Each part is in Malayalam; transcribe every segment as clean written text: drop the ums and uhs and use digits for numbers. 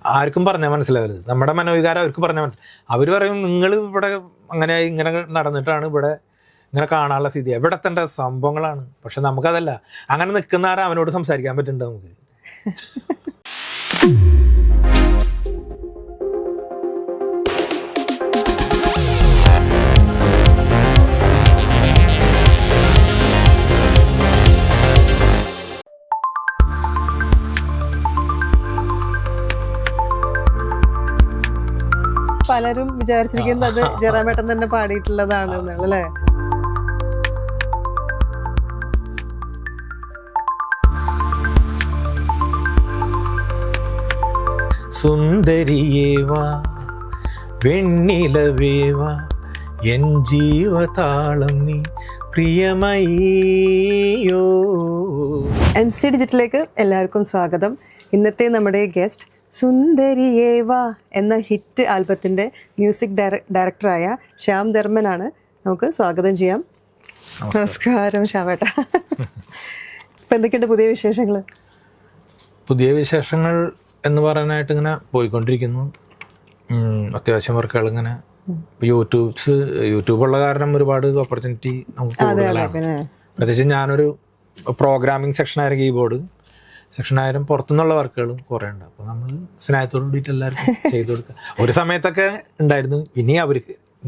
ആർക്കും പറഞ്ഞാൽ മനസ്സിലാവില്ല. നമ്മുടെ മനോവികാരം അവർക്ക് പറഞ്ഞാൽ മനസ്സിലാവും. അവർ പറയും നിങ്ങൾ ഇവിടെ അങ്ങനെ ഇങ്ങനെ നടന്നിട്ടാണ് ഇവിടെ ഇങ്ങനെ കാണാനുള്ള സ്ഥിതി, എവിടെ എത്തേണ്ട സംഭവങ്ങളാണ്. പക്ഷെ നമുക്കതല്ല. അങ്ങനെ നിൽക്കുന്ന ആരും അവനോട് സംസാരിക്കാൻ പറ്റുന്നുണ്ട് നമുക്ക്. പലരും വിചാരിച്ചിരിക്കുന്നത് അത് ജയറാമേട്ടൻ തന്നെ പാടിയിട്ടുള്ളതാണ് അല്ലേ? സുന്ദരിയേവാ വെണ്ണിലവേവാ എൻ ജീവതാളം നീ പ്രിയമയോ. MC ഡിജിറ്റലിലേക്ക് എല്ലാവർക്കും സ്വാഗതം. ഇന്നത്തെ നമ്മുടെ ഗസ്റ്റ് സുന്ദരിയേവാ എന്ന ഹിറ്റ് ആൽബത്തിന്റെ മ്യൂസിക് ഡയറക്ടറായ ശ്യാം ധർമ്മനാണ്. നമുക്ക് സ്വാഗതം ചെയ്യാം. നമസ്കാരം ശ്യാമേട്ട. ഇപ്പൊ എന്തൊക്കെയുണ്ട് പുതിയ വിശേഷങ്ങൾ? പുതിയ വിശേഷങ്ങൾ എന്ന് പറയാനായിട്ട് ഇങ്ങനെ പോയിക്കൊണ്ടിരിക്കുന്നു. അത്യാവശ്യം വർക്കുകൾ ഇങ്ങനെ യൂട്യൂബുള്ള കാരണം ഒരുപാട് ഓപ്പർച്യൂണിറ്റി നമുക്ക് കൂടുതലാണ്. പ്രത്യേകിച്ച് ഞാനൊരു പ്രോഗ്രാമിംഗ് സെക്ഷനായ കീബോർഡ് സെക്ഷനായാലും പുറത്തുനിന്നുള്ള വർക്കുകളും കുറേ ഉണ്ട്. അപ്പോൾ നമ്മൾ സ്നേഹത്തോട് കൂടിയിട്ട് എല്ലാവർക്കും ചെയ്തു കൊടുക്കുക. ഒരു സമയത്തൊക്കെ ഉണ്ടായിരുന്നു, ഇനി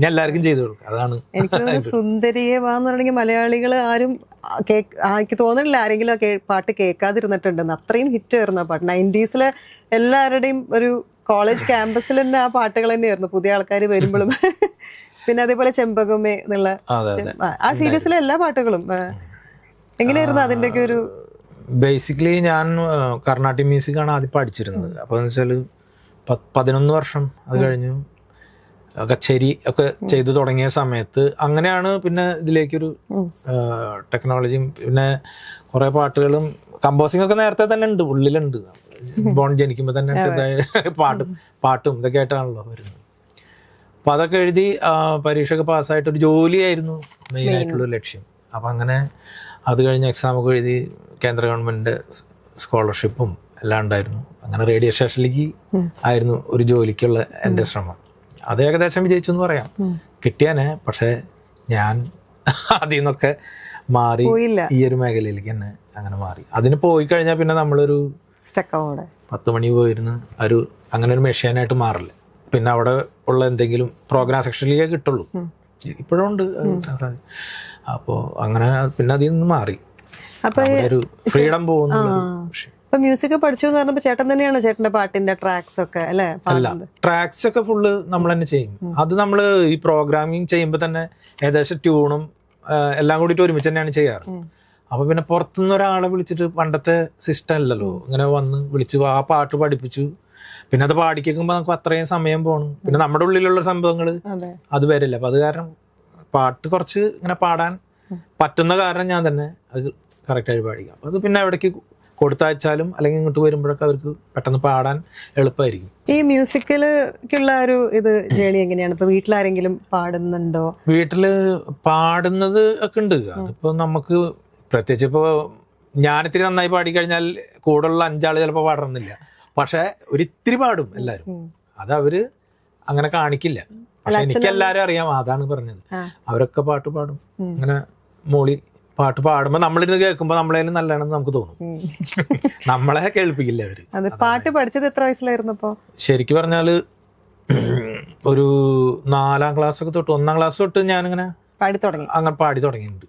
എല്ലാവർക്കും ചെയ്തു കൊടുക്കുക. അതാണ് എനിക്ക് സുന്ദരിയേവാന്ന് പറഞ്ഞെങ്കിൽ മലയാളികൾ ആരും എനിക്ക് തോന്നുന്നില്ല ആരെങ്കിലും പാട്ട് കേൾക്കാതിരുന്നിട്ടുണ്ടെന്ന്. അത്രയും ഹിറ്റ് ആയിരുന്നു ആ പാട്ട്. 90s എല്ലാവരുടെയും ഒരു കോളേജ് ക്യാമ്പസിൽ തന്നെ ആ പാട്ടുകൾ തന്നെയായിരുന്നു പുതിയ ആൾക്കാർ വരുമ്പോഴും. പിന്നെ അതേപോലെ ചെമ്പകമേ എന്നുള്ള ആ സീരീസിലെ എല്ലാ പാട്ടുകളും എങ്ങനെയായിരുന്നു അതിൻ്റെയൊക്കെ ഒരു? ബേസിക്കലി ഞാൻ കർണാട്ടിക് മ്യൂസിക്കാണ് ആദ്യം പഠിച്ചിരുന്നത്. അപ്പോൾ എന്ന് വെച്ചാൽ 11 വർഷം അത് കഴിഞ്ഞു കച്ചേരി ഒക്കെ ചെയ്തു തുടങ്ങിയ സമയത്ത് അങ്ങനെയാണ് പിന്നെ ഇതിലേക്കൊരു ടെക്നോളജിയും പിന്നെ കുറേ പാട്ടുകളും കമ്പോസിംഗ് ഒക്കെ നേരത്തെ തന്നെ ഉണ്ട്, ഉള്ളിലുണ്ട്. ബോൺ ജനിക്കുമ്പോൾ തന്നെ ചെറുതായ പാട്ടും ഇതൊക്കെ ആയിട്ടാണല്ലോ വരുന്നത്. അപ്പം അതൊക്കെ എഴുതി പരീക്ഷയൊക്കെ പാസ്സായിട്ടൊരു ജോലിയായിരുന്നു മെയിനായിട്ടുള്ളൊരു ലക്ഷ്യം. അപ്പം അങ്ങനെ അത് കഴിഞ്ഞ് എക്സാമൊക്കെ എഴുതി കേന്ദ്ര ഗവൺമെൻറ് സ്കോളർഷിപ്പും എല്ലാം ഉണ്ടായിരുന്നു. അങ്ങനെ റേഡിയോ സ്റ്റേഷനിലേക്ക് ആയിരുന്നു ഒരു ജോലിക്കുള്ള എൻ്റെ ശ്രമം. അത് ഏകദേശം വിജയിച്ചു എന്ന് പറയാം. കിട്ടിയാനെ. പക്ഷേ ഞാൻ അതിൽ നിന്നൊക്കെ മാറി ഈ ഒരു മേഖലയിലേക്ക് തന്നെ അങ്ങനെ മാറി. അതിന് പോയി കഴിഞ്ഞാൽ പിന്നെ നമ്മളൊരു 10 മണി പോയിരുന്ന് അങ്ങനെ ഒരു മെഷീനായിട്ട് മാറില്ല. പിന്നെ അവിടെ ഉള്ള എന്തെങ്കിലും പ്രോഗ്രാം സെക്ഷനിലേക്കേ കിട്ടുള്ളൂ. ഇപ്പോഴും ഉണ്ട്. അപ്പോൾ അങ്ങനെ പിന്നെ അതിൽ നിന്ന് മാറി ഒരു ഫ്രീഡം പോകുന്നു. മ്യൂസിക് പഠിച്ചു എന്ന് പറഞ്ഞപ്പോ ചേട്ടൻ തന്നെയാണ് ചേട്ടന്റെ പാട്ടിന്റെ ട്രാക്സ് ഒക്കെ അല്ലേ? അല്ല, ട്രാക്സ് ഒക്കെ ഫുള്ള് നമ്മൾ തന്നെ ചെയ്യും. അത് നമ്മൾ ഈ പ്രോഗ്രാമിങ് ചെയ്യുമ്പോൾ തന്നെ ഏകദേശം ട്യൂണും എല്ലാം കൂടിയിട്ട് ഒരുമിച്ച് തന്നെയാണ് ചെയ്യാറ്. അപ്പൊ പിന്നെ പുറത്തുനിന്ന് ഒരാളെ വിളിച്ചിട്ട് പണ്ടത്തെ സിസ്റ്റം അല്ലല്ലോ, ഇങ്ങനെ വന്ന് വിളിച്ചു ആ പാട്ട് പഠിപ്പിച്ചു. പിന്നെ അത് പാടിക്കുമ്പോൾ നമുക്ക് അത്രയും സമയം പോകണം. പിന്നെ നമ്മുടെ ഉള്ളിലുള്ള സംഭവങ്ങൾ അത് വരില്ല. അപ്പൊ അത് കാരണം പാട്ട് കുറച്ച് ഇങ്ങനെ പാടാൻ പറ്റുന്ന കാരണം ഞാൻ തന്നെ അത് കറക്റ്റായിട്ട് പാടിക്കാം. അപ്പൊ അത് പിന്നെ എവിടേക്ക് കൊടുത്തയച്ചാലും അല്ലെങ്കിൽ ഇങ്ങോട്ട് വരുമ്പോഴൊക്കെ അവർക്ക് പെട്ടെന്ന് പാടാൻ എളുപ്പമായിരിക്കും. ഈ മ്യൂസിക്കലുള്ള ഒരു ഇത് ജേണി എങ്ങനെയാണ്? ഇപ്പൊ വീട്ടിലാരെങ്കിലും പാടുന്നുണ്ടോ? വീട്ടില് പാടുന്നത് ഒക്കെ ഉണ്ട്. അതിപ്പോ നമുക്ക് പ്രത്യേകിച്ച് ഇപ്പോ ഞാനിത്തിരി നന്നായി പാടിക്കഴിഞ്ഞാൽ കൂടെയുള്ള 5 ആള് ചിലപ്പോൾ പാടണമെന്നില്ല. പക്ഷെ ഒരിത്തിരി പാടും എല്ലാരും. അത് അവര് അങ്ങനെ കാണിക്കില്ല. പക്ഷെ എനിക്ക് എല്ലാരും അറിയാം. അതാണ് പറഞ്ഞത്. അവരൊക്കെ പാട്ട് പാടും. അങ്ങനെ മോളി പാട്ട് പാടുമ്പോ നമ്മളിരുന്ന് കേൾക്കുമ്പോ നമ്മളേലും നല്ലതാണെന്ന് നമുക്ക് തോന്നും. നമ്മളെ കേൾപ്പിക്കില്ല അവര്. പാട്ട് പഠിച്ചത് എത്ര വയസ്സിലായിരുന്നു? ശരിക്കും പറഞ്ഞാല് ഒരു 4ാം ക്ലാസ് ഒക്കെ തൊട്ട് 1ാം ക്ലാസ് തൊട്ട് ഞാനിങ്ങനെ അങ്ങനെ പാടി തുടങ്ങിയിട്ടുണ്ട്.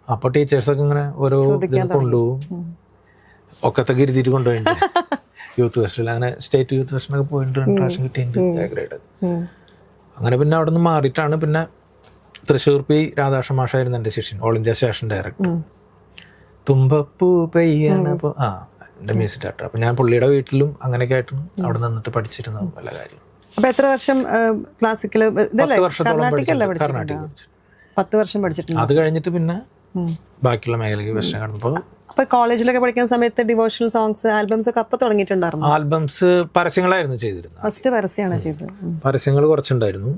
അപ്പൊ ടീച്ചേഴ്സൊക്കെ ഇങ്ങനെ ഓരോ കൊണ്ടുപോകും. ഒക്കത്തൊക്കെ ഇരുത്തിട്ട് കൊണ്ടുപോയിട്ടുണ്ട്. യൂത്ത് ഫെസ്റ്റിവൽ അങ്ങനെ സ്റ്റേറ്റ് യൂത്ത് ഫെസ്റ്റിനൊക്കെ പോയിട്ടുണ്ട്. പ്രാവശ്യം കിട്ടിയിട്ടുണ്ട് എ ഗ്രേഡ്. അങ്ങനെ പിന്നെ അവിടെ നിന്ന് മാറിയിട്ടാണ് പിന്നെ തൃശ്ശൂർ പി രാധാകൃഷ്ണ മാഷായിരുന്നു എൻ്റെ ശിഷ്യൻ, ഓൾ ഇന്ത്യ സ്റ്റേഷൻ ഡയറക്ടർ. തുമ്പപ്പൂ പെയ്യാണ്. അപ്പോൾ എൻ്റെ മ്യൂസിക് ഡയറക്ടർ. അപ്പം ഞാൻ പുള്ളിയുടെ വീട്ടിലും അങ്ങനെയൊക്കെ ആയിട്ട് അവിടെ നിന്നിട്ട് പഠിച്ചിരുന്നു പല കാര്യം. അപ്പൊ എത്ര വർഷം ക്ലാസിക്കൽ? 10 വർഷത്തോളം കർണാട്ടിക് 10 വർഷം പഠിച്ചിട്ടുണ്ട്. അത് കഴിഞ്ഞിട്ട് പിന്നെ ബാക്കിയുള്ള മേഖലയ്ക്ക് വെസ്റ്റേൺ കടന്നപ്പോൾ. അപ്പൊ കോളേജിലൊക്കെ പഠിക്കുന്ന സമയത്ത് ഡിവോഷണൽ സോങ്സ് ആൽബംസ് ഒക്കെ അപ്പൊ തുടങ്ങിയിട്ടുണ്ടായിരുന്നു? ആൽബംസ് പരസ്യങ്ങളായിരുന്നു ചെയ്തിരുന്നത്. ഫസ്റ്റ് പരസ്യമാണ് ചെയ്തത്. പരസ്യങ്ങൾ കുറച്ചുണ്ടായിരുന്നു.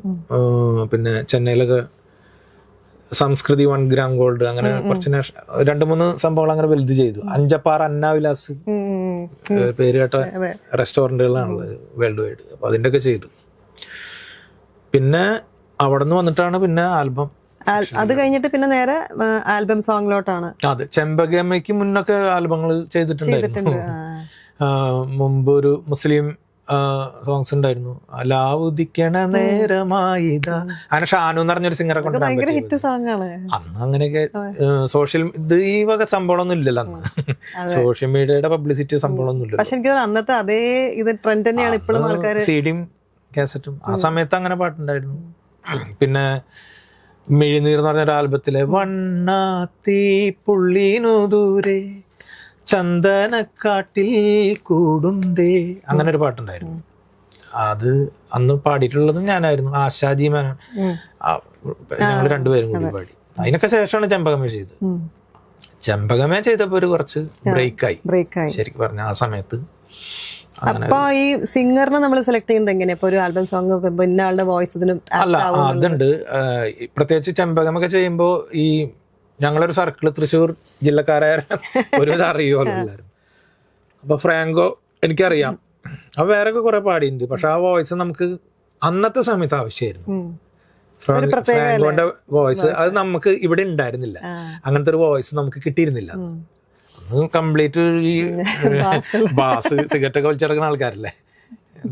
പിന്നെ ചെന്നൈയിലൊക്കെ സംസ്കൃതി 1 ഗ്രാം ഗോൾഡ് അങ്ങനെ കുറച്ച് 2-3 സംഭവങ്ങൾ അങ്ങനെ വലുത് ചെയ്തു. അഞ്ചപ്പാറ അന്നാവിലാസ് പേര് കേട്ട റെസ്റ്റോറൻറ്റുകളാണുള്ളത് വേൾഡ് വൈഡ്. അപ്പോൾ അതിൻ്റെ ഒക്കെ ചെയ്തു. പിന്നെ അവിടെ നിന്ന് വന്നിട്ടാണ് പിന്നെ ആൽബം. അത് കഴിഞ്ഞിട്ട് പിന്നെ നേരെ ആൽബം സോങ്ങിലോട്ടാണ്. അതെ, ചെമ്പകമ്മയ്ക്ക് മുന്നൊക്കെ ആൽബങ്ങൾ ചെയ്തിട്ടുണ്ടായിരുന്നു. മുമ്പ് ഒരു മുസ്ലിം സോങ്സ് ഉണ്ടായിരുന്നു, ലാവുദിക്കണ നേരമായിതാ. അങ്ങനെ ഷാനു എന്ന് പറഞ്ഞൊരു സിംഗറെ ഭയങ്കര ഹിറ്റ് സോങ് ആണ്. അന്ന് അങ്ങനെയൊക്കെ സോഷ്യൽ ഇത് ഈ വക സംഭവമൊന്നും ഇല്ലല്ലോ അന്ന്. സോഷ്യൽ മീഡിയയുടെ പബ്ലിസിറ്റി സംഭവമൊന്നും ഇല്ല. പക്ഷെ എനിക്ക് അന്നത്തെ അതേ ഇത് ട്രെൻഡ് തന്നെയാണ് ഇപ്പോഴും ആൾക്കാർ. സിഡിയും കാസറ്റും ആ സമയത്ത് അങ്ങനെ പാട്ടുണ്ടായിരുന്നു. പിന്നെ മിഴിനീർ എന്ന് പറഞ്ഞൊരു ആൽബത്തിലെ വണ്ണാത്തി പുള്ളിനു ദൂരെ ചന്ദനക്കാട്ടിൽ കൂടുണ്ടേ അങ്ങനെ ഒരു പാട്ടുണ്ടായിരുന്നു. അത് അന്ന് പാടിയിട്ടുള്ളത് ഞാനായിരുന്നു, ആശാജി മേനോൻ. ഞങ്ങൾ രണ്ടുപേരും കൂടി പാടി. അതിനൊക്കെ ശേഷമാണ് ചെമ്പകമേ ചെയ്തത്. ചെമ്പകമേ ചെയ്തപ്പോ ഒരു കുറച്ച് ബ്രേക്കായി ശരിക്കും പറഞ്ഞ ആ സമയത്ത്. അപ്പൊ ഈ സിംഗറിനെ നമ്മൾ സെലക്ട് ചെയ്യുന്നത് എങ്ങനെയാ? ഇപ്പൊ ഒരു ആൽബം സോങ് ഇന്ന ആളുടെ വോയിസ് ഇതിനും അല്ല, അതുണ്ട്. പ്രത്യേകിച്ച് ചെമ്പകമൊക്കെ ചെയ്യുമ്പോ ഈ ഞങ്ങളൊരു സർക്കിള് തൃശ്ശൂർ ജില്ലക്കാരായ ഒരുവിധം അറിയുമല്ലോ എല്ലാവരും. അപ്പൊ ഫ്രാങ്കോ എനിക്കറിയാം, അപ്പൊ വേറൊക്കെ കുറെ പാടിയിട്ടുണ്ട്. പക്ഷെ ആ വോയിസ് നമുക്ക് അന്നത്തെ സമയത്ത് ആവശ്യമായിരുന്നു. ഫ്രാങ്കോന്റെ വോയിസ് അത് നമുക്ക് ഇവിടെ ഉണ്ടായിരുന്നില്ല. അങ്ങനത്തെ ഒരു വോയിസ് നമുക്ക് കിട്ടിയിരുന്നില്ല. കംപ്ലീറ്റ് ഈ ബാസ് സിഗരറ്റ് ഒക്കെ വലിച്ചെടുക്കുന്ന ആൾക്കാരല്ലേ,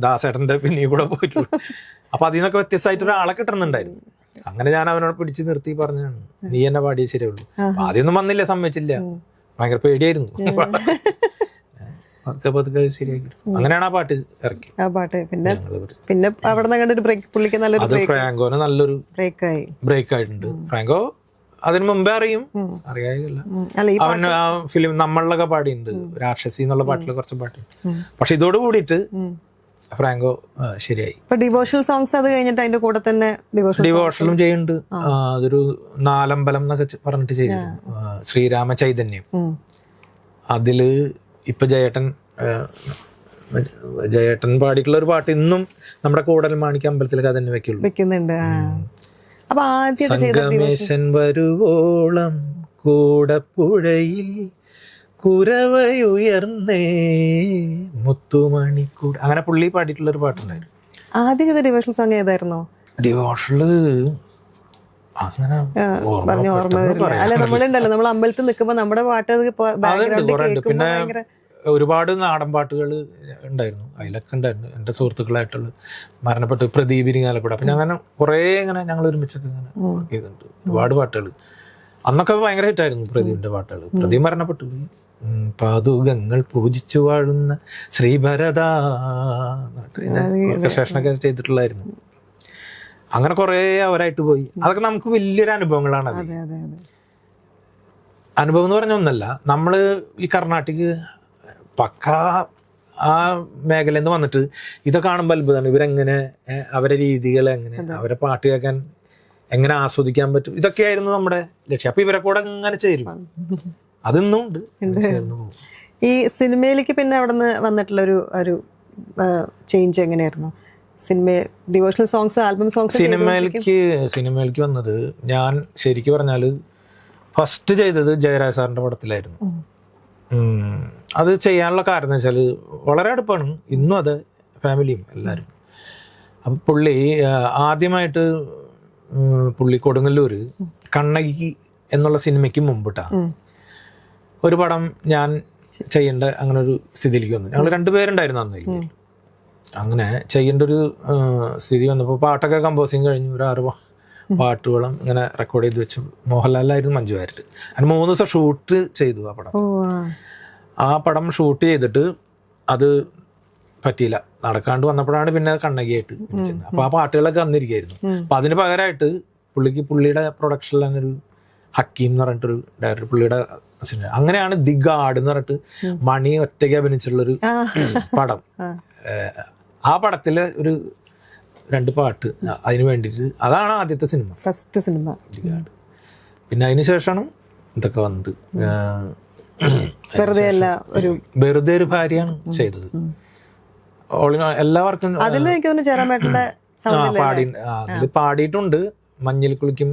ദാസേട്ടന്റെ പിന്നെയും കൂടെ പോയിട്ടുള്ളൂ. അപ്പൊ അതിൽ നിന്നൊക്കെ വ്യത്യസ്തമായിട്ട് ഒരാളെ കിട്ടണമെന്നുണ്ടായിരുന്നു. അങ്ങനെ ഞാൻ അവനോട് പിടിച്ച് നിർത്തി പറഞ്ഞാണ്, നീ എന്നെ പാടിയേ ശരിയുള്ളൂ. ആദ്യമൊന്നും വന്നില്ല, സമ്മതിച്ചില്ല, ഭയങ്കര പേടിയായിരുന്നു. പതുക്കെ ശരിയാക്കി. അങ്ങനെയാണ് ആ പാട്ട് ഇറക്കി. ആ പാട്ട് പിന്നെ പിന്നെ അവിടെ ഒരു ബ്രേക്ക്, പുള്ളിക്ക് നല്ലൊരു അത് ഫ്രാങ്കോന് നല്ലൊരു ബ്രേക്ക് ആയിട്ടുണ്ട്. ഫ്രാങ്കോ അതിന് മുമ്പേ അറിയായില്ല. അവൻ ആ ഫിലിം നമ്മളിലൊക്കെ പാടിയിട്ടുണ്ട്, രാക്ഷസി എന്നുള്ള പാട്ടിൽ കുറച്ച് പാട്ടുണ്ട്. പക്ഷെ ഇതോട് കൂടിയിട്ട് ഫ്രാങ്കോ ശരിയായി. ഡിവോഷണൽ സോങ്സ് അത് കഴിഞ്ഞിട്ട് അതിന്റെ കൂടെ തന്നെ ഡിവോഷണലും ചെയ്യുന്നുണ്ട്. അതൊരു നാലമ്പലം എന്നൊക്കെ പറഞ്ഞിട്ട് ചെയ്യുന്നു, ശ്രീരാമ ചൈതന്യം. അതില് ഇപ്പൊ ജയേട്ടൻ പാടിയിട്ടുള്ള ഒരു പാട്ട് ഇന്നും നമ്മുടെ കൂടൽമാണിക്ക അമ്പലത്തിലൊക്കെ തന്നെ വെക്കുന്നുണ്ട്. സംഗമേശൻ വരുവോളം കൂടപ്പുഴയിൽ കുരവയുയർന്നേ മുത്തുമണിക്കൂട്, അങ്ങനെ പുള്ളി പാടിയിട്ടുള്ള ഒരു പാട്ടുണ്ടായിരുന്നു. ആദ്യം ചെയ്ത ഡിവോഷണൽ സോങ് ഏതായിരുന്നോ? ഡിവോഷണല് അങ്ങനെ ഓർമ്മ വരില്ല. അല്ല, നമ്മളുണ്ടല്ലോ, നമ്മൾ അമ്പലത്തിൽ നിൽക്കുമ്പോ നമ്മുടെ പാട്ട് പിന്നെ ഒരുപാട് നാടൻ പാട്ടുകൾ ഉണ്ടായിരുന്നു. അതിലൊക്കെ ഉണ്ടായിരുന്നു എൻ്റെ സുഹൃത്തുക്കളായിട്ടുള്ള മരണപ്പെട്ട് പ്രദീപ് ഇരിങ്ങാലക്കുട. അപ്പൊ ഞാൻ അങ്ങനെ കുറെ ഇങ്ങനെ ഞങ്ങൾ ഒരുമിച്ചൊക്കെ ഇങ്ങനെ വർക്ക് ചെയ്തിട്ടുണ്ട്. ഒരുപാട് പാട്ടുകൾ അന്നൊക്കെ ഭയങ്കര ഹിറ്റായിരുന്നു പ്രദീപിന്റെ പാട്ടുകൾ. പ്രദീപ് മരണപ്പെട്ടു. പാതുകങ്ങൾ പൂജിച്ചു വാഴുന്ന ശ്രീഭരത സ്റ്റേഷനൊക്കെ ചെയ്തിട്ടുള്ളായിരുന്നു. അങ്ങനെ കുറെ അവരായിട്ട് പോയി. അതൊക്കെ നമുക്ക് വലിയൊരു അനുഭവങ്ങളാണ്. അത് അനുഭവം എന്ന് പറഞ്ഞ ഒന്നല്ല, നമ്മള് ഈ കർണാട്ടിക് പക്ക ആ മേഖലയിൽ നിന്ന് വന്നിട്ട് ഇതൊക്കെ കാണുമ്പോൾ അത്ഭുതമാണ്. ഇവരെങ്ങനെ, അവരെ രീതികൾ എങ്ങനെ, അവരെ പാട്ട് കേൾക്കാൻ എങ്ങനെ ആസ്വദിക്കാൻ പറ്റും, ഇതൊക്കെയായിരുന്നു നമ്മുടെ ലക്ഷ്യം. അപ്പൊ ഇവരെ കൂടെ അങ്ങനെ ചേരും, അതൊന്നും ഉണ്ട്. ഈ സിനിമയിലേക്ക് പിന്നെ അവിടെ നിന്ന് വന്നിട്ടുള്ള ഒരു ചേഞ്ച് എങ്ങനെയായിരുന്നു? ഡിവോഷണൽ സോങ്സ്, ആൽബം സോങ്സ് സിനിമയിലേക്ക് വന്നത് ഞാൻ ശരിക്കും പറഞ്ഞാല് ഫസ്റ്റ് ചെയ്തത് ജയരാജ് സാറിന്റെ പടത്തിലായിരുന്നു. അത് ചെയ്യാനുള്ള കാരണം എന്ന് വെച്ചാൽ വളരെ അടുപ്പാണ് ഇന്നും, അത് ഫാമിലിയും എല്ലാവരും. അപ്പം പുള്ളി ആദ്യമായിട്ട് പുള്ളി കൊടുങ്ങല്ലൂര് കണ്ണകി എന്നുള്ള സിനിമയ്ക്ക് മുമ്പിട്ടാണ് ഒരു പടം ഞാൻ ചെയ്യേണ്ട അങ്ങനെ ഒരു സ്ഥിതിയിലേക്ക് വന്നു. ഞങ്ങൾ രണ്ടുപേരുണ്ടായിരുന്നു അന്ന്. അങ്ങനെ ചെയ്യേണ്ട ഒരു സ്ഥിതി വന്നപ്പോൾ പാട്ടൊക്കെ കമ്പോസിങ് കഴിഞ്ഞു. ഒരു 6 പാട്ടുകളും ഇങ്ങനെ റെക്കോർഡ് ചെയ്ത് വെച്ചു. മോഹൻലാലായിരുന്നു മഞ്ജു വാര്യർ. അതിന് 3 ദിവസം ഷൂട്ട് ചെയ്തു ആ പടം. ആ പടം ഷൂട്ട് ചെയ്തിട്ട് അത് പറ്റിയില്ല, നടക്കാണ്ട് വന്നപ്പോഴാണ് പിന്നെ കണ്ണകിയായിട്ട് വിളിച്ചത്. അപ്പൊ ആ പാട്ടുകളൊക്കെ വന്നിരിക്കുകയായിരുന്നു. അപ്പൊ അതിന് പകരമായിട്ട് പുള്ളിയുടെ പ്രൊഡക്ഷനിൽ തന്നെ ഒരു ഹക്കീം എന്ന് പറഞ്ഞിട്ടൊരു ഡയറക്ടർ, പുള്ളിയുടെ അങ്ങനെയാണ് ദി ഗാർഡ് എന്ന് പറഞ്ഞിട്ട് മണി ഒറ്റയ്ക്ക് അഭിനയിച്ചിട്ടുള്ളൊരു പടം. ആ പടത്തില് ഒരു 2 പാട്ട് അതിന് വേണ്ടിയിട്ട്, അതാണ് ആദ്യത്തെ cinema, first cinema the guard. പിന്നെ അതിന് ശേഷമാണ് ഇതൊക്കെ വന്നത്. വെറുതെ ഒരു ഭാര്യയാണ് ചെയ്തത്. എല്ലാവർക്കും പാടിയിട്ടുണ്ട്. മഞ്ഞിൽ കുളിക്കും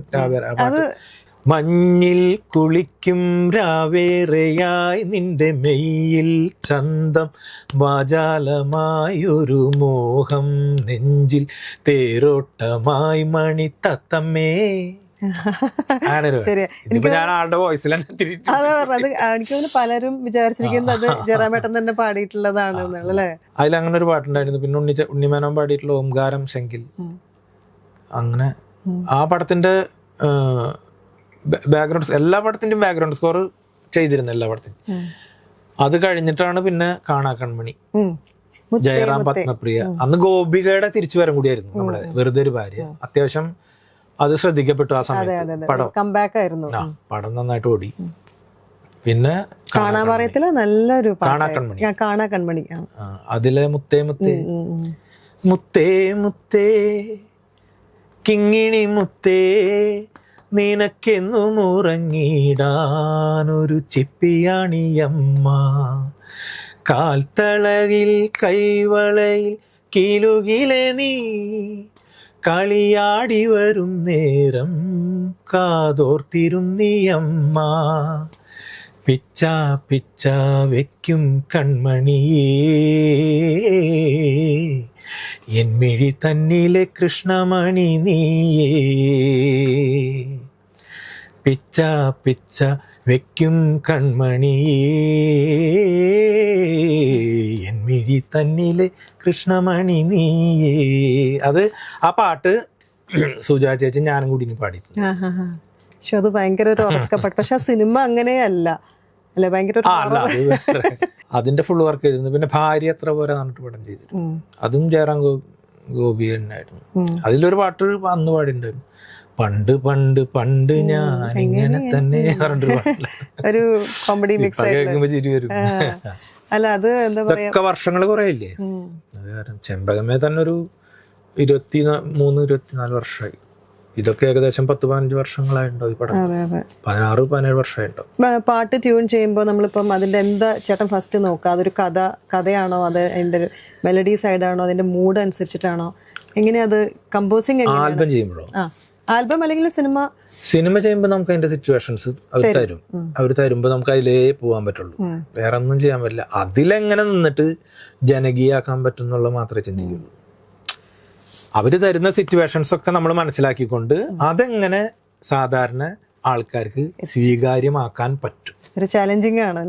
മഞ്ഞിൽ കുളിക്കും രാവേറെയായി നിന്റെ മെയ്യിൽ ചന്തം വാചാലമായൊരു മോഹം നെഞ്ചിൽ തേരോട്ടമായി മണി തത്തമ്മേ. ശരിയാ. ഇതിപ്പോ ഞാൻ ആളുടെ വോയിസിൽ അതാ പറഞ്ഞത്. എനിക്ക് തോന്നുന്നു പലരും വിചാരിച്ചിരിക്കുന്നത് അത് ജയറാമേട്ടൻ തന്നെ പാടിയിട്ടുള്ളതാണ് അല്ലേ? അതിൽ അങ്ങനെ ഒരു പാട്ടുണ്ടായിരുന്നു. പിന്നെ ഉണ്ണിമേനോൻ പാടിയിട്ടുള്ള ഓംകാരം ശങ്കിൽ. അങ്ങനെ ആ പടത്തിന്റെ ബാക്ക്ഗ്രൗണ്ട്, എല്ലാ പടത്തിന്റെയും ബാക്ക്ഗ്രൗണ്ട് സ്കോർ ചെയ്തിരുന്നു എല്ലാ പടത്തിനും. അത് കഴിഞ്ഞിട്ടാണ് പിന്നെ കാണാ കൺമണി, ജയറാം, പത്മപ്രിയ. അന്ന് ഗോപികയുടെ തിരിച്ചു വരം കൂടിയായിരുന്നു നമ്മുടെ വെറുതെ ഒരു ഭാര്യ. അത്യാവശ്യം അത് ശ്രദ്ധിക്കപ്പെട്ടു ആ സമയത്ത്. പടം കംബാക്ക് ആയിരുന്നു. പടം നന്നായിട്ട് ഓടി. പിന്നെ കാണാപറയത്തില് നല്ലൊരു കാണാ കൺമണി, കാണാ കൺമണി. അതിലെ മുത്തേ മുത്തേ മുത്തേ മുത്തേ കിങ്ങിണി മുത്തേ നിനക്കെന്നും ഉറങ്ങിടാനൊരു ചിപ്പിയാണിയമ്മ, കാൽത്തളയിൽ കൈവളയിൽ കിലുകിലെ നീ കളിയാടി വരും നേരം കാതോർത്തിരുന്നിയമ്മ, പിച്ച പിച്ച വെക്കും കൺമണിയേ എന്മിഴി തന്നിലെ കൃഷ്ണമണി നീയേ, പിച്ച പിച്ച വെക്കും കൺമണിയേ എന്മിഴി തന്നിലെ കൃഷ്ണമണി നീയേ. അത് ആ പാട്ട് സുജാ ചേച്ചി ഞാനും കൂടി പാടി. പക്ഷെ അത് ഭയങ്കര ഒരു ഉറക്കപ്പാട്ട്. പക്ഷെ ആ സിനിമ അങ്ങനെയല്ല അല്ലെ? ഭയങ്കര അതിന്റെ ഫുൾ വർക്ക് ചെയ്തിരുന്നു. പിന്നെ ഭാര്യ എത്ര പോരെ പറഞ്ഞിട്ട് പടം ചെയ്തു. അതും ജയറാം ഗോപി തന്നെയായിരുന്നു. അതിലൊരു പാട്ട് അന്ന് പാടിണ്ടായിരുന്നു. പണ്ട് പണ്ട് പണ്ട് ഞാൻ ഇങ്ങനെ തന്നെ ഒരു കോമഡി മിക്സ് കേൾക്കുമ്പോ ചിരി വരും. അല്ല അത് എന്താ പറയാ, വർഷങ്ങള് കുറെ ഇല്ലേ. അത് കാരണം ചെമ്പകമേ തന്നെ ഒരു 23-24 വർഷമായി. ഇതൊക്കെ ഏകദേശം 10-15 വർഷങ്ങളായിട്ടുണ്ടോ ഈ പടം. 16-17 വർഷമായിട്ടോ. പാട്ട് ട്യൂൺ ചെയ്യുമ്പോൾ നമ്മളിപ്പം അതിന്റെ എന്താ ചേട്ടൻ ഫസ്റ്റ് നോക്കുക? അതൊരു കഥയാണോ, അത് അതിന്റെ മെലഡി സൈഡാണോ, അതിന്റെ മൂഡ് അനുസരിച്ചിട്ടാണോ, എങ്ങനെയാ അത് കമ്പോസിങ്? ആൽബം ചെയ്യുമ്പോഴോ? ആൽബം അല്ലെങ്കിൽ സിനിമ ചെയ്യുമ്പോൾ നമുക്ക് അതിന്റെ സിറ്റുവേഷൻസ് അവർ തരും. അവർ തരുമ്പോൾ നമുക്ക് അതിലേ പോകാൻ പറ്റുള്ളൂ. വേറെ ഒന്നും ചെയ്യാൻ പറ്റില്ല. അതിലെങ്ങനെ നിന്നിട്ട് ജനകീയാക്കാൻ പറ്റും എന്നുള്ളത് മാത്രമേ ചിന്തിക്കുള്ളൂ. അവര് തരുന്ന സിറ്റുവേഷൻസ് ഒക്കെ നമ്മൾ മനസ്സിലാക്കിക്കൊണ്ട് അതെങ്ങനെ സാധാരണ ആൾക്കാർക്ക് സ്വീകാര്യമാക്കാൻ പറ്റും. ചാലഞ്ചിങ് ആണ്.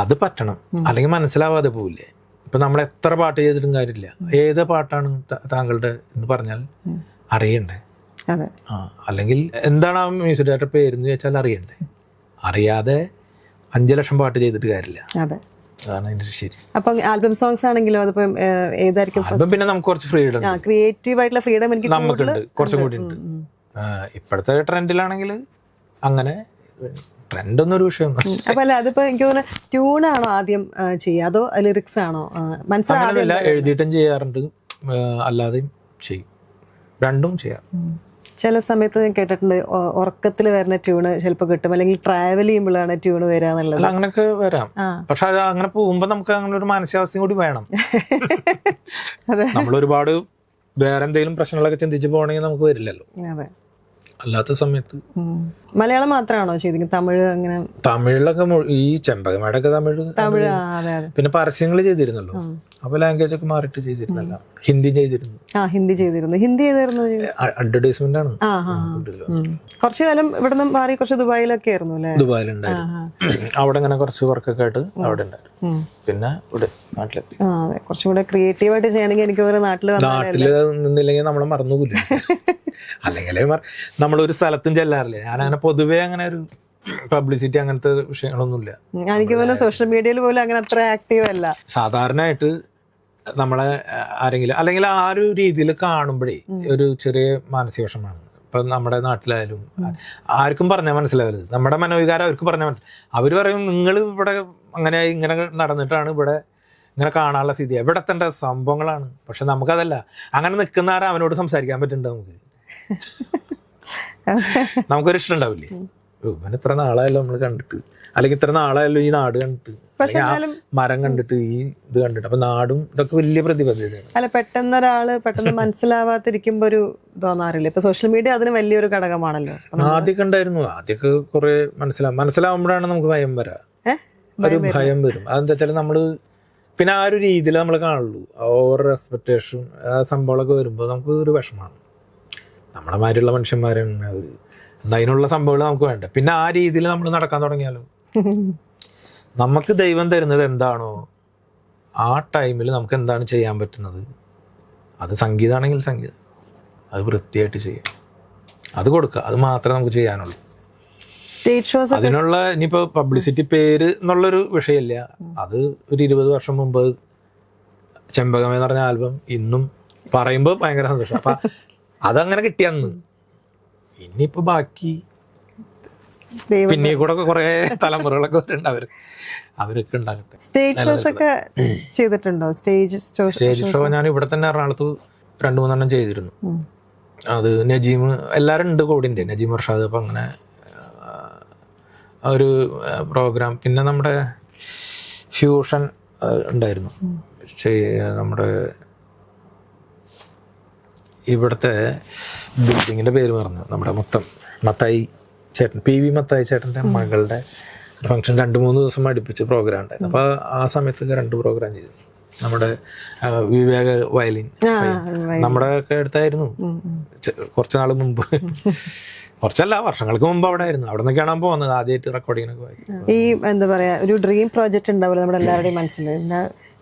അത് പറ്റണം, അല്ലെങ്കിൽ മനസ്സിലാവാതെ പോവില്ലേ. ഇപ്പൊ നമ്മൾ എത്ര പാട്ട് ചെയ്തിട്ടും കാര്യമില്ല. ഏത് പാട്ടാണ് താങ്കളുടെ എന്ന് പറഞ്ഞാൽ അറിയണ്ടേ? അല്ലെങ്കിൽ എന്താണ് ആ മ്യൂസിക് ഡയറക്ടർ പേരെന്ന് ചോദിച്ചാൽ അറിയണ്ടേ? അറിയാതെ 5 ലക്ഷം പാട്ട് ചെയ്തിട്ട് കാര്യമില്ല. അതാണ് അതിന്റെ ശരി. അപ്പൊ ആൽബം സോങ്സ് ആണെങ്കിലും അതിപ്പം ഏതായിരിക്കും? പിന്നെ നമുക്ക് കുറച്ച് ഫ്രീഡം, ക്രിയേറ്റീവ് ആയിട്ടുള്ള ഫ്രീഡം നമുക്കുണ്ട്, കുറച്ചും കൂടി ഉണ്ട്. ഇപ്പോഴത്തെ ട്രെൻഡിലാണെങ്കിൽ അങ്ങനെ ട്രെൻഡൊന്നും ഒരു വിഷയം. അപ്പൊ അല്ല, അതിപ്പോ എനിക്ക് തോന്നുന്നു ട്യൂണാണോ ആദ്യം ചെയ്യുക അതോ ലിറിക്സ് ആണോ? മനസ്സിലാവില്ല. എഴുതിയിട്ടും ചെയ്യാറുണ്ട്, അല്ലാതെയും ചെയ്യും, രണ്ടും ചെയ്യാം. ചില സമയത്ത് ഞാൻ കേട്ടിട്ടുണ്ട് ഉറക്കത്തിൽ വരുന്ന ട്യൂണ് ചിലപ്പോൾ കിട്ടും, അല്ലെങ്കിൽ ട്രാവൽ ചെയ്യുമ്പോഴാണ് ട്യൂണ് വരിക എന്നുള്ളത്. അങ്ങനെയൊക്കെ വരാം. പക്ഷെ അത് അങ്ങനെ പോകുമ്പോ നമുക്ക് അങ്ങനെ ഒരു മാനസികാവസ്ഥയും കൂടി വേണം. നമ്മൾ ഒരുപാട് വേറെ എന്തെങ്കിലും പ്രശ്നങ്ങളൊക്കെ ചിന്തിച്ച് പോകണമെങ്കിൽ നമുക്ക് വരില്ലല്ലോ. അല്ലാത്ത സമയത്ത്. മലയാളം മാത്രമാണോ ചെയ്തിരിക്കുന്നത്? തമിഴ് അങ്ങനെ? തമിഴിലൊക്കെ ഈ ചെമ്പകമേടൊക്കെ തമിഴ്. പിന്നെ പരസ്യങ്ങൾ ചെയ്തിരുന്നല്ലോ, അപ്പൊ ലാംഗ്വേജ് ഒക്കെ മാറിയിട്ട് ചെയ്തിരുന്നല്ലോ. ഹിന്ദി ചെയ്തിരുന്നു. ഹിന്ദി ചെയ്തിരുന്നു. അഡ്വർടൈസ്മെന്റ് ആണ്. കുറച്ചു കാലം ഇവിടെ നിന്ന് മാറി കുറച്ച് ദുബായിലൊക്കെ ആയിരുന്നു അല്ലേ? ദുബായിലുണ്ടായിരുന്നു. അവിടെ ഇങ്ങനെ കുറച്ച് വർക്കൊക്കെ ആയിട്ട് അവിടെ ഉണ്ടായിരുന്നു. പിന്നെ ഇവിടെ നാട്ടിലെത്തി. കുറച്ചും കൂടെ ക്രിയേറ്റീവ് ആയിട്ട് ചെയ്യണമെങ്കിൽ എനിക്ക് നാട്ടില് നിന്നില്ലെങ്കിൽ നമ്മളെ മറന്നുപോലും. അല്ലെങ്കിൽ നമ്മളൊരു സ്ഥലത്തും ചെല്ലാറില്ലേ. ഞാനങ്ങനെ പൊതുവേ അങ്ങനെ ഒരു പബ്ലിസിറ്റി അങ്ങനത്തെ വിഷയങ്ങളൊന്നുമില്ല. എനിക്ക് സോഷ്യൽ മീഡിയയിൽ പോലും അങ്ങനെ അത്ര ആക്റ്റീവ് അല്ല. സാധാരണയായിട്ട് നമ്മളെ ആരെങ്കിലും അല്ലെങ്കിൽ ആ ഒരു രീതിയിൽ കാണുമ്പോഴേ ഒരു ചെറിയ മാനസിക വിഷമാണ്. ഇപ്പൊ നമ്മുടെ നാട്ടിലായാലും ആർക്കും പറഞ്ഞാൽ മനസ്സിലാവരുത്. നമ്മുടെ മനോവികാരം അവർക്ക് പറഞ്ഞാൽ മനസ്സിലാവും. അവര് പറയും നിങ്ങൾ ഇവിടെ അങ്ങനെ ഇങ്ങനെ നടന്നിട്ടാണ് ഇവിടെ ഇങ്ങനെ കാണാനുള്ള സ്ഥിതി, എവിടെ എത്തേണ്ട സംഭവങ്ങളാണ്. പക്ഷെ നമുക്കതല്ല. അങ്ങനെ നിൽക്കുന്ന ആരും അവനോട് സംസാരിക്കാൻ പറ്റുന്നുണ്ട്. നമുക്കൊരു ഇഷ്ടം ഉണ്ടാവില്ലേ, ഇവൻ ഇത്ര നാളായല്ലോ നമ്മൾ കണ്ടിട്ട്, അല്ലെങ്കിൽ ഇത്ര നാളായാലും ഈ നാട് കണ്ടിട്ട്, പക്ഷെ അല്ലെങ്കിൽ ആ മരം കണ്ടിട്ട്, ഈ ഇത് കണ്ടിട്ട്. അപ്പൊ നാടും ഇതൊക്കെ വലിയ പ്രതിബദ്ധതയാണ്. അല്ല, പെട്ടെന്നൊരാള് പെട്ടെന്ന് മനസ്സിലാവാതിരിക്കുമ്പോ ഒരു തോന്നാറില്ല. ഇപ്പൊ സോഷ്യൽ മീഡിയ അതിന് വലിയൊരു ഘടകമാണല്ലോ. ആദ്യമൊക്കെ ഉണ്ടായിരുന്നു. ആദ്യമൊക്കെ കുറെ മനസ്സിലാവുമ്പോഴാണ് നമുക്ക് ഭയം വരാ, ഒരു ഭയം വരും. അതെന്താ വെച്ചാൽ നമ്മള് പിന്നെ ആ ഒരു രീതിയിൽ നമ്മൾ കാണുള്ളൂ. ഓവർ എക്സ്പെക്ടേഷൻ ആ സംഭവങ്ങളൊക്കെ വരുമ്പോൾ നമുക്ക് ഒരു വിഷമമാണ്. നമ്മളെ മാതിരിയുള്ള മനുഷ്യന്മാരാണ് അവർ. അതിനുള്ള സംഭവങ്ങൾ നമുക്ക് വേണ്ട. പിന്നെ ആ രീതിയിൽ നമ്മൾ നടക്കാൻ തുടങ്ങിയാലോ, നമുക്ക് ദൈവം തരുന്നത് എന്താണോ ആ ടൈമിൽ നമുക്ക് എന്താണ് ചെയ്യാൻ പറ്റുന്നത്, അത് സംഗീതമാണെങ്കിൽ സംഗീതം, അത് വൃത്തിയായിട്ട് ചെയ്യാം, അത് കൊടുക്കുക, അത് മാത്രമേ നമുക്ക് ചെയ്യാനുള്ളൂ. സ്റ്റേജ് ഷോസ് അതിനുള്ള ഇനിയിപ്പോ പബ്ലിസിറ്റി പേര് എന്നുള്ളൊരു വിഷയമില്ല. അത് ഒരു 20 വർഷം മുമ്പ് ചെമ്പകമേ എന്ന് പറഞ്ഞ ആൽബം ഇന്നും പറയുമ്പോൾ ഭയങ്കര സന്തോഷം. അപ്പൊ അതങ്ങനെ കിട്ടിയന്ന്. ഇനിയിപ്പോ ബാക്കി പിന്നെ കൂടെ കുറെ തലമുറകളൊക്കെ വരുന്നുണ്ട്, അവരൊക്കെ ഉണ്ടാകട്ടെ. സ്റ്റേജ് ഷോസ് ഒക്കെ ചെയ്തിട്ടുണ്ടോ? സ്റ്റേജ് ഷോ ഞാൻ ഇവിടെ തന്നെ എറണാകുളത്ത് 2-3 ചെയ്തിരുന്നു. അത് നജീം എല്ലാവരും ഉണ്ട് കൂടെ ഉണ്ട്, നജീം അർഷാദ്. അപ്പൊ അങ്ങനെ ഒരു പ്രോഗ്രാം. പിന്നെ നമ്മുടെ ഫ്യൂഷൻ ഉണ്ടായിരുന്നു. നമ്മുടെ ഇവിടുത്തെ ബിൽഡിങ്ങിന്റെ പേര് പറഞ്ഞു, നമ്മുടെ മത്തായി ചേട്ടൻ, PV മത്തായി ചേട്ടൻ്റെ മകളുടെ ഫംഗ്ഷൻ 2-3 ദിവസം അടുപ്പിച്ച് പ്രോഗ്രാം ഉണ്ടായിരുന്നു. അപ്പോൾ ആ സമയത്ത് 2 പ്രോഗ്രാം ചെയ്തു. നമ്മുടെ വിവേക വയലിൻ നമ്മുടെ ഒക്കെ അടുത്തായിരുന്നു കുറച്ച് നാൾ മുമ്പ്. കുറച്ചല്ല, വർഷങ്ങൾക്ക് മുമ്പ് അവിടെ ആയിരുന്നു. അവിടെ നിന്നൊക്കെയാണ് പോകുന്നത് ആദ്യമായിട്ട് റെക്കോർഡിങ്ങിനൊക്കെ പോയി. ഈ എന്താ പറയാ, ഒരു ഡ്രീം പ്രോജക്റ്റ് ഉണ്ടാവില്ല നമ്മുടെ എല്ലാവരുടെയും മനസ്സിൽ.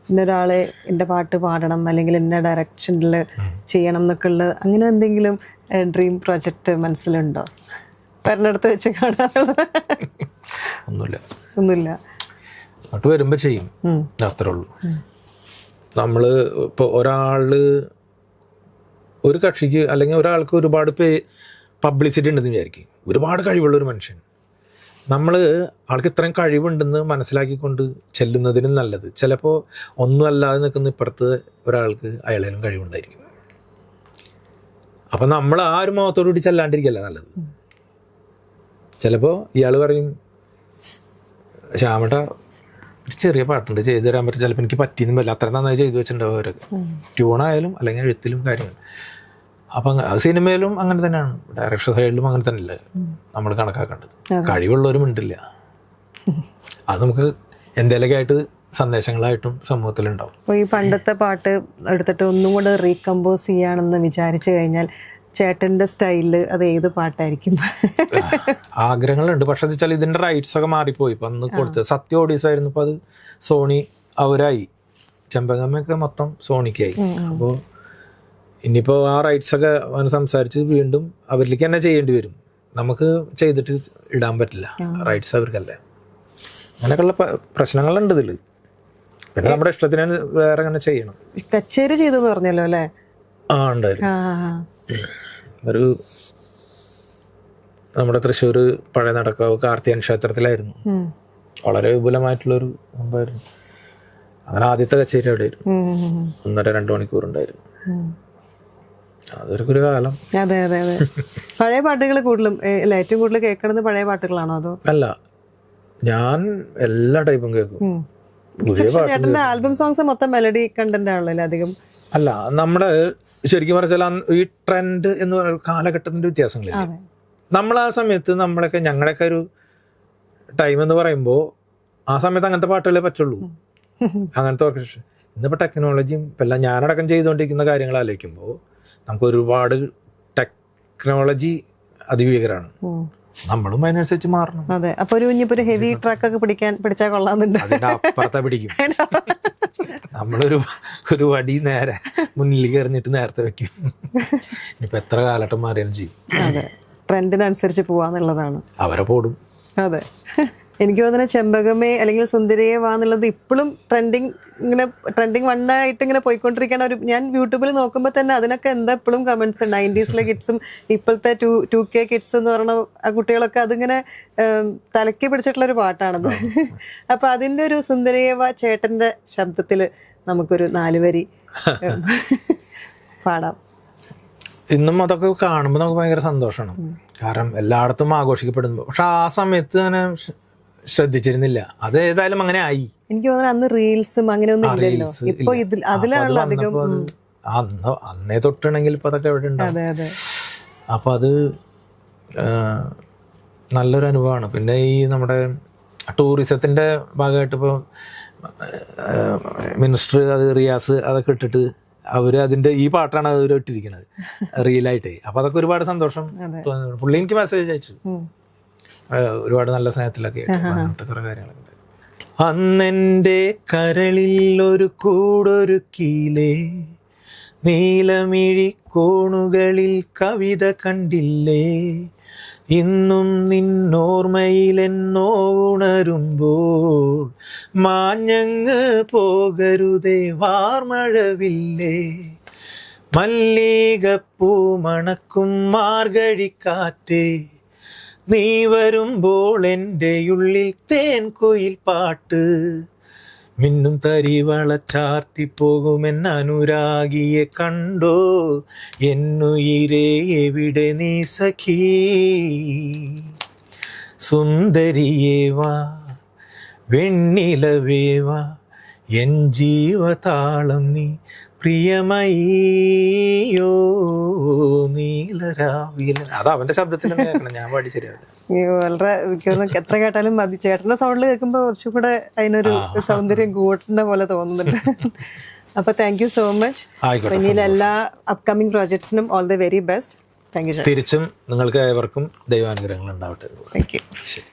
ഇന്നൊരാളെ എൻ്റെ പാട്ട് പാടണം അല്ലെങ്കിൽ ഇന്ന ഡയറക്ഷനിൽ ചെയ്യണം എന്നൊക്കെ ഉള്ളത്, അങ്ങനെ എന്തെങ്കിലും ഡ്രീം പ്രോജക്റ്റ് മനസ്സിലുണ്ടോ? പറഞ്ഞെടുത്ത് വെച്ച് കാണാനുള്ള ഒന്നുമില്ല. അങ്ങോട്ട് വരുമ്പോ ചെയ്യും, അത്രേ ഉള്ളൂ. നമ്മള് ഇപ്പൊ ഒരു കക്ഷിക്ക് അല്ലെങ്കിൽ ഒരാൾക്ക് ഒരുപാട് പബ്ലിസിറ്റി ഉണ്ടെന്ന് വിചാരിക്കും, ഒരുപാട് കഴിവുള്ള ഒരു മനുഷ്യൻ. നമ്മൾ ആൾക്ക് ഇത്രയും കഴിവുണ്ടെന്ന് മനസ്സിലാക്കിക്കൊണ്ട് ചെല്ലുന്നതിനും നല്ലത് ചിലപ്പോൾ ഒന്നും അല്ലാതെ നിൽക്കുന്ന ഇപ്പുറത്ത് ഒരാൾക്ക് അയാളേലും കഴിവുണ്ടായിരിക്കും. അപ്പം നമ്മൾ ആ ഒരു മുഖത്തോടുകൂടി ചെല്ലാണ്ടിരിക്കല്ല നല്ലത്. ചിലപ്പോൾ ഇയാൾ പറയും, ശ്യാമേട്ട ഒരു ചെറിയ പാട്ടുണ്ട് ചെയ്തു തരാൻ പറ്റും, ചിലപ്പോൾ എനിക്ക് പറ്റിയെന്നും വരില്ല, അത്ര നന്നായി ചെയ്തു വെച്ചിട്ടുണ്ടാവും അവരൊക്കെ, ട്യൂണായാലും അല്ലെങ്കിൽ എഴുത്തിലും കാര്യങ്ങൾ. അപ്പം അത് സിനിമയിലും അങ്ങനെ തന്നെയാണ്, ഡയറക്ഷൻ സൈഡിലും അങ്ങനെ തന്നെയല്ലേ നമ്മൾ കണക്കാക്കേണ്ടത്. കഴിവുള്ളവരും ഉണ്ടില്ല, അത് നമുക്ക് എന്തെങ്കിലുമൊക്കെ ആയിട്ട് സന്ദേശങ്ങളായിട്ടും സമൂഹത്തിലുണ്ടാവും. അപ്പോൾ ഈ പണ്ടത്തെ പാട്ട് എടുത്തിട്ട് ഒന്നും കൂടെ റീകമ്പോസ് ചെയ്യാണെന്ന് വിചാരിച്ചു കഴിഞ്ഞാൽ ചേട്ടൻ്റെ സ്റ്റൈലിൽ അത് ഏത് പാട്ടായിരിക്കും? ആഗ്രഹങ്ങളുണ്ട്, പക്ഷെ എന്ന് വെച്ചാൽ ഇതിൻ്റെ റൈറ്റ്സ് ഒക്കെ മാറിപ്പോയി. ഇപ്പം അന്ന് കൊടുത്തത് സത്യ ഓഡീസ് ആയിരുന്നു, ഇപ്പോൾ അത് സോണി അവരായി, ചെമ്പകമ്മയൊക്കെ മൊത്തം സോണിക്കായി. അപ്പോൾ ഇനിയിപ്പോൾ ആ റൈറ്റ്സ് ഒക്കെ സംസാരിച്ച് വീണ്ടും അവരിലേക്ക് തന്നെ ചെയ്യേണ്ടി വരും. നമുക്ക് ചെയ്തിട്ട് ഇടാൻ പറ്റില്ല, റൈറ്റ്സ് അവർക്കല്ലേ. അങ്ങനെയൊക്കെയുള്ള പ്രശ്നങ്ങളുണ്ട് ഇതിൽ. പിന്നെ നമ്മുടെ ഇഷ്ടത്തിന് വേറെ അങ്ങനെ ചെയ്യണം. കച്ചേരി ചെയ്തെന്ന് പറഞ്ഞല്ലോ അല്ലേ? ആ ഉണ്ടായിരുന്നു. ഒരു നമ്മുടെ തൃശ്ശൂർ പഴയ നടക്കാവ് കാർത്തികൻ ക്ഷേത്രത്തിലായിരുന്നു. വളരെ വിപുലമായിട്ടുള്ളൊരു സംഭവമായിരുന്നു. അങ്ങനെ ആദ്യത്തെ കച്ചേരി അവിടെ ആയിരുന്നു, 1.5-2 മണിക്കൂർ ഉണ്ടായിരുന്നു. അതൊരു ഒരു കാലം. അതെ അതെ അതെ. പഴയ പാട്ടുകൾ കൂടുതലും ഏറ്റവും കൂടുതൽ കേൾക്കണത് പഴയ പാട്ടുകളാണോ അതോ? അല്ല, ഞാൻ എല്ലാ ടൈപ്പും കേൾക്കും. ചേട്ടന്റെ ആൽബം സോങ്സ് മൊത്തം മെലഡി കണ്ടന്റ് ആണല്ലോ അധികം. അല്ല, നമ്മുടെ ശരിക്കും പറഞ്ഞാൽ ഈ ട്രെൻഡ് എന്ന് പറയുന്ന കാലഘട്ടത്തിന്റെ വ്യത്യാസങ്ങളില്ല. നമ്മൾ ആ സമയത്ത് ഞങ്ങളുടെയൊക്കെ ഒരു ടൈം എന്ന് പറയുമ്പോൾ ആ സമയത്ത് അങ്ങനത്തെ പാട്ടുകളെ പറ്റുള്ളൂ, അങ്ങനത്തെ ഓർക്കസ്ട്ര. ഇന്നിപ്പോൾ ടെക്നോളജിയും എല്ലാം ഞാനടക്കം ചെയ്തുകൊണ്ടിരിക്കുന്ന കാര്യങ്ങൾ ആലോചിക്കുമ്പോൾ നമുക്ക് ഒരുപാട് ടെക്നോളജി അതിഭീകരമാണ്. നമ്മളും അതിനനുസരിച്ച് മാറണം. അതെ, അപ്പൊ ഒരു ഹെവി ട്രാക്ക് ഒക്കെ പിടിച്ചാൽ കൊള്ളാന്നുണ്ട്. അതിന്റെ അപ്പുറത്തെ പിടിക്കും. നമ്മളൊരു വടി നേരെ മുന്നിലേക്ക് എറിഞ്ഞിട്ട് നേരത്തെ വെക്കും. ഇനിയിപ്പോ എത്ര കാലഘട്ടം മാറിയാലും ചെയ്യും. അതെ, ട്രെൻഡിനനുസരിച്ച് പോവാന്നുള്ളതാണ്. അവരെ പോടും. അതെ, എനിക്ക് തോന്നുന്നത് ചെമ്പകമേ അല്ലെങ്കിൽ സുന്ദരിയെ വാന്നുള്ളത് ഇപ്പോഴും ട്രെൻഡിങ് വണ്ണായിട്ട് ഇങ്ങനെ പോയിക്കൊണ്ടിരിക്കുകയാണ്. ഞാൻ യൂട്യൂബിൽ നോക്കുമ്പോൾ തന്നെ അതിനൊക്കെ എന്താ ഇപ്പോഴും കമന്റ്സ്. 90s കിഡ്സും ഇപ്പോഴത്തെ 2K കിഡ്സ് എന്ന് പറയുന്ന ആ കുട്ടികളൊക്കെ അതിങ്ങനെ തലക്കി പിടിച്ചിട്ടുള്ളൊരു പാട്ടാണത്. അപ്പൊ അതിന്റെ ഒരു സുന്ദരിയെ വാ ചേട്ടന്റെ ശബ്ദത്തിൽ നമുക്കൊരു 4 വരി പാടാം. ഇന്നും അതൊക്കെ കാണുമ്പോൾ നമുക്ക് ഭയങ്കര സന്തോഷമാണ്. കാരണം എല്ലായിടത്തും ആഘോഷിക്കപ്പെടുന്നു. പക്ഷെ ആ സമയത്ത് അങ്ങനെ ശ്രദ്ധിച്ചിരുന്നില്ല. അത് ഏതായാലും അങ്ങനെ ആയി. എനിക്ക് തോന്നുന്നു അന്ന് റീൽസും അങ്ങനെയൊന്നും ഇല്ലല്ലോ. reels ഇപ്പൊ അതിലാണല്ലോ അധികം. അന്നേ തൊട്ടാണെങ്കിൽ ഇപ്പൊ അതൊക്കെ എവിടെ ഉണ്ടാവും. അതെ അതെ. അപ്പൊ അത് നല്ലൊരു അനുഭവമാണ്. പിന്നെ ഈ നമ്മുടെ ടൂറിസത്തിന്റെ ഭാഗമായിട്ട് ഇപ്പോൾ മിനിസ്റ്റർ അത് റിയാസ് അതൊക്കെ ഇട്ടിട്ട് അവര് അതിന്റെ ഈ പാട്ടാണ് അവർ ഇട്ടിരിക്കുന്നത് റീലായിട്ട്. അപ്പൊ അതൊക്കെ ഒരുപാട് സന്തോഷം തോന്നുന്നു. പുള്ളി എനിക്ക് മെസ്സേജ് അയച്ചു, ഒരുപാട് നല്ല സ്നേഹത്തിലൊക്കെ അങ്ങനത്തെ കുറെ കാര്യങ്ങളൊക്കെ. അന്നെൻ്റെ കരളിൽ ഒരു കൂടൊരുക്കിയിലേ, നീലമിഴി കോണുകളിൽ കവിത കണ്ടില്ലേ, ഇന്നും നിന്നോർമ്മയിലെന്നോ ഉണരുമ്പോൾ മാഞ്ഞങ്ങ് പോകരുതേ വാർമഴവില്ലേ, മല്ലികപ്പൂ മണക്കും മാർഗഴിക്കാറ്റേ, നീ വരുമ്പോൾ എൻ്റെ ഉള്ളിൽ തേൻ കുയിൽ പാട്ട്, മിന്നും തരിവള ചാർത്തി പോകുമെന്ന അനുരാഗിയെ കണ്ടോ, എന്നുയിരേ എവിടെ നീ സഖീ, സുന്ദരിയേ വാ വെണ്ണിലവേവാ എൻ ജീവതാളം നീ, പ്രിയമയോ നീലരാവിലൻ. അത് അവന്റെ ശബ്ദത്തിൽ തന്നെ കേൾക്കണം, ഞാൻ പാടി ശരിയാവില്ല. വളരെ എനിക്ക് തോന്നുന്നു എത്ര കേട്ടാലും മതി. ചേട്ടന്റെ സൗണ്ടിൽ കേൾക്കുമ്പോൾ കുറച്ചും കൂടെ അതിനൊരു സൗന്ദര്യം കൂട്ടുന്ന പോലെ തോന്നുന്നുണ്ട്. അപ്പൊ താങ്ക് യു സോ മച്ച്. പിന്നീട് എല്ലാ അപ്കമിങ് പ്രോജക്ട്സിനും all the very best. Thank you. തിരിച്ചും നിങ്ങൾക്ക് ഏവർക്കും ദൈവാനുഗ്രഹങ്ങൾ ഉണ്ടാവട്ടെ. Thank you. ശരി.